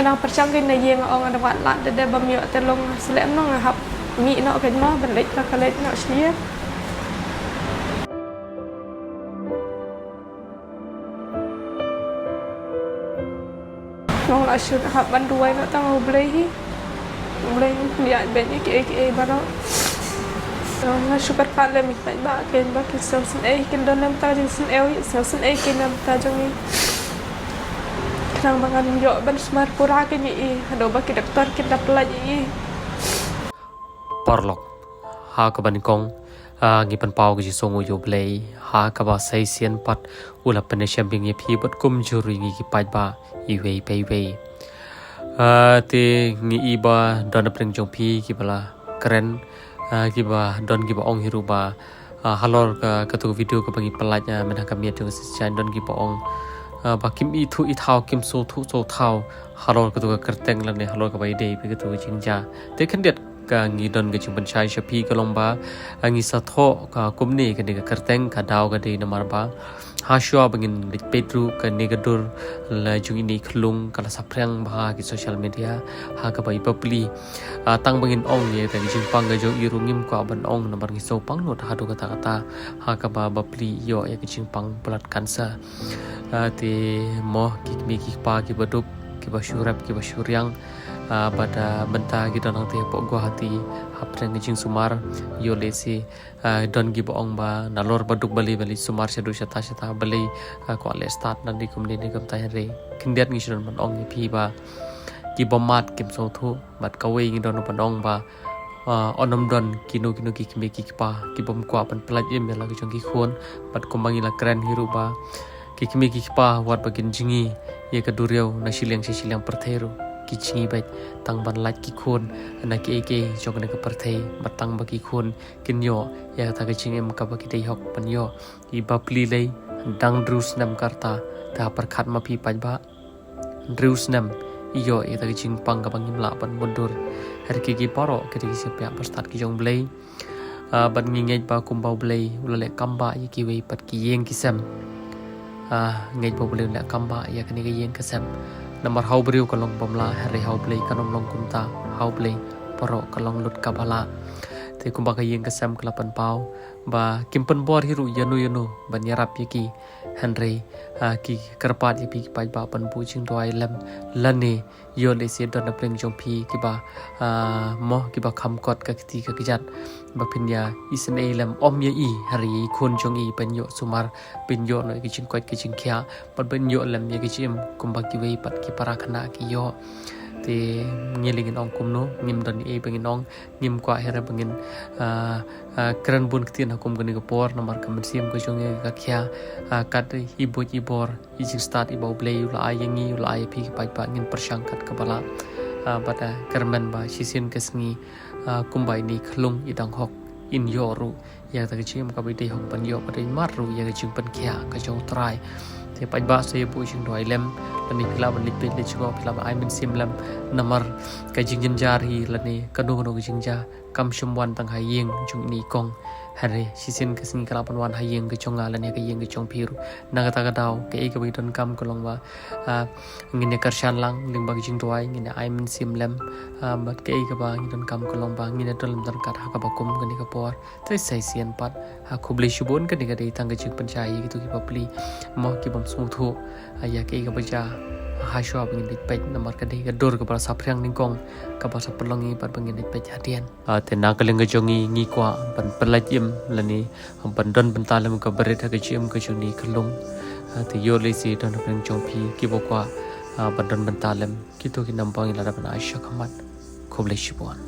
เราประชังกันในเยียงอองอันวัดละเดบะเมียแต่ลงสแลมน้องครับมีเนาะกันมาบันเล็กก็เล็กเนาะเชียน้องละชุดครับบันด้วยเนาะต้องเอาเบลย์เนี่ยเป็นอีกบ้านเนาะน้องชุดกระพันเลยมีไปบ้าเกินบ้ากินเซลล์กินโดนน้ำตาจริงเซลล์เซลล์กินน้ำตาจังนี้Kenang bangan yo ban smart pura ke ni ado ba ki doktor ki dap lagi Porlok ha ka ban kong ngi pan pau ki songu yo blei ha ka ba sai sian pat ula pan shambing ye phi bat kum juri ngi ki pai ba I wei pei wei te ngi I ba don preng jong phi ki bala keren ki ba don ki ba ong hiru ba halor ka tu video ka bangi pelaj men ka miet jong sian don ki ba ong bakim itu ithau kim so thu so thau halor ka tu ka kerteng lan ne halor ka bai dei pe ka tu jingja te khan det ka ngi don ga chung panchai shapi ka lomba ngi sa tho ka kumni ka ne ka kerteng ka daw ka dei na mar ba ha shwa bangin lik petru ka ne ga dur la chung ini khlung ka la saprang ba ki social media ha ka bai papli tang bangin ong ye ta jing pang ga jo iru ngim kwa ban ong na bar ngi so pang no ha do ka ta ha ka ba bapli yo ya ki jing pang blood cancer ti mo ki pa ki badup ki basyurap ki basyuryang pada benta ki donang te po gua hati hapreng jing sumar yo lesi don gi boong ba nalor baduk bali sumar sedu sata bali ko le start nan di kumni ni kam tai re kindiat ngi shon man ong pi ba ki bomat kim so thu mat ka we ngi don pan ong ba onom don kinu ki ki pa ki bom kwa pan plaj em la ki jong ki khon bat kumangi la kren hiru ba ki pa wat bagin jingi ye ka duriau na silang pertheru ki jingi bai tang ban laj ki khon na ki eke jong ne ka perthei batang ba ki khon kin yo ya ta ka jingem ka ba ki dei hok pan yo I ba pli lei dang drus nam karta ta par khat ma phi pai ba drus nam yo ya ta ka jing pang ka bangim la ban mundur har ki paro ki se pya par start ki jong blei ban ngi ngej ba kum ba blei ulale kamba ye ki wei pat ki yeng ki sam ngay bộ beliau nak kamba ya kini ke yang kesem nomor hau beriu kalong bomla hari hau beli kanom long kumta hau beli poro kalong lut kabala te kumba ke yang kesem kelapan pau ba kimpen bor hiru yanu ban yarap yaki Henry ki kerpat yapi pai ba pan pu ching doi lam lane yo le se don pleng jong pi ki ba mo ki ba kham kot ka ti ka kijat ba pinya isne lam om ye I hari khon jong I pen yo sumar pin yo no ki ching kot ki ching khya pat ben yo lam ye ki chim kumba ki wei pat ki para khana ki yo te ngilingin ong kumno ngim don e bangin ong ngim kwa hera bangin kran bun ktin hakum gani ka por namar kamen sim ko jong ka khya kat ibor I jing start ibau play la ayangi la ai pi pa ngin persang kat ka bala bata kerman ba sisin kesngi kumbai ni khlung idang hok in yoru ya ta chim ka bi dei hok pan yo pa dei maru ya ka ching pan khya ka jong try te pa ba se pu ching doi lem lani phila ban lik pe le chgo phila ba ai min sim lam namar ka jing jin jar hi lani kanu ki jing ja kam shumwan tang hai yeng chung ni kong hare sisin ka sing kala pan wan hai yeng ka chonga lani ka yeng ka chong phiru naga ta ka daw ke e ka bi ton kam ko long wa ngine kar shan lang ling ba jing doi ngine ai min sim lam bat ke e ka ba ngin ton kam ko long ba ngine ton lam ka ha ka ba kum ka ni ka por te sai sian pat ha khubli shubon ka ni ka dei tang ka jing panchai ki tu ki papli mo ki bam smu thu aya ke ka ba ja ha shwa bangin dik pet namar ka dei ka dor ka ba saprang ning kong ka ba sa pelongi pat bangin dik pet hadian te na ka leng ka jongi ngi kwa ban pelaj im lani ban don ban talam ka beret ka chim ka chuni khlung te yo le si don bang jong phi ki bo kwa ban don ban talam ki to ki nam bang la ban aisha khamat khub le shibon